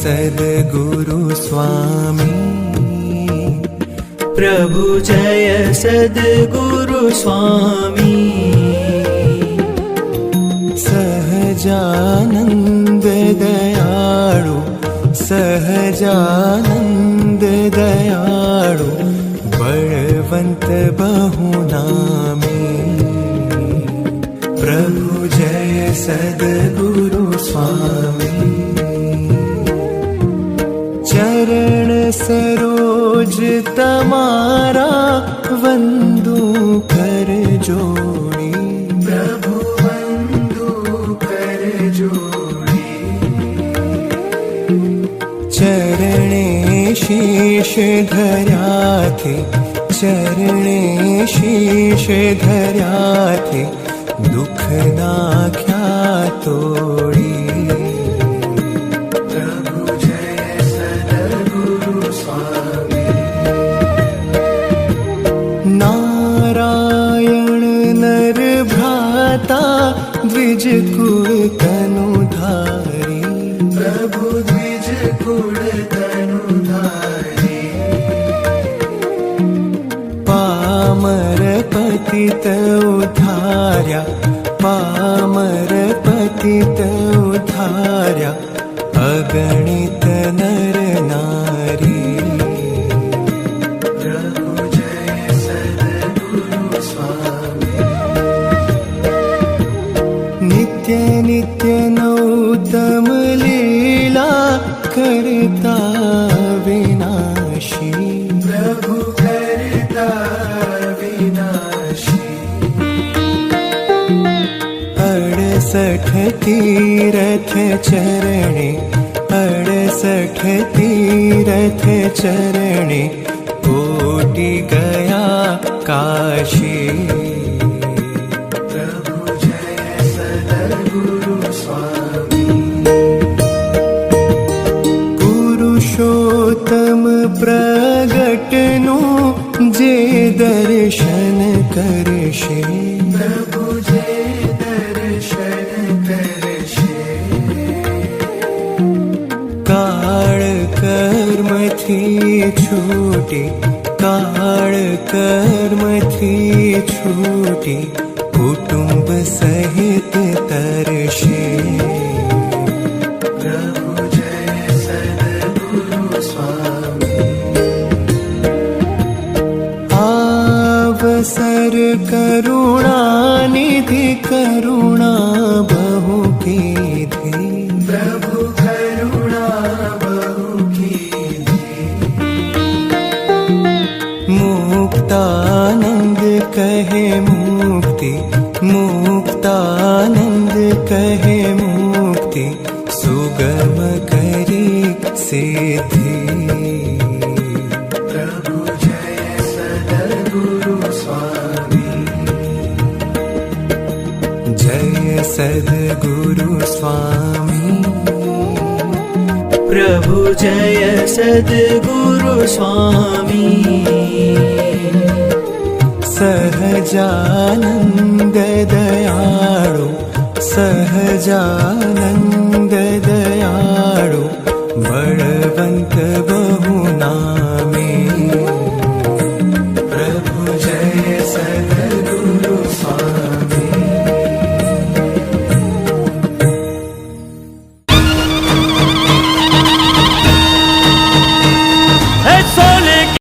सद्गुरु स्वामी प्रभु जय सद्गुरु स्वामी सहजानंद दयाळु सहजानंद दयाळु बलवंत बहुनामी प्रभु जय सद्गुरु स्वामी चरण सरोज तमारा वंदू कर जोड़ी प्रभु वंदू कर जोड़ी चरणे शीश धर्या थे चरणे शीश धर्या थे दुख नाख्या तोड़ी द्विज कुल तनुधारी प्रभु द्विज कुल तनुधारी पामर पतित उद्धार्या पामर पतित उद्धार्या अगणित नर नारी प्रभु जय सद्गुरु स्वामी नित्य नित्य नौतम लीला करता विनाशी प्रभु करता विनाशी 68 तीरथ चरणे 68 तीरथ चरणे कोटि गया काशी पुरुषोत्तम प्रगटनु जे दर्शन करशे प्रभु जे दर्शन करशे काळ कर्म थी छूटी काळ कर्म थी छूटी कुटुंब सहित तरशे अवसर करुणा निधि करुणा बहु कीधी प्रभु करुणा बहु कीधी मुक्तानंद कहे मुक्ति मुक्तानंद कहे मुक्ति सुगम करी सिद्धि सद्गुरु स्वामी प्रभु जय सद्गुरु स्वामी सहजानंद दयाळु सहजानंद दयाळु बलवंत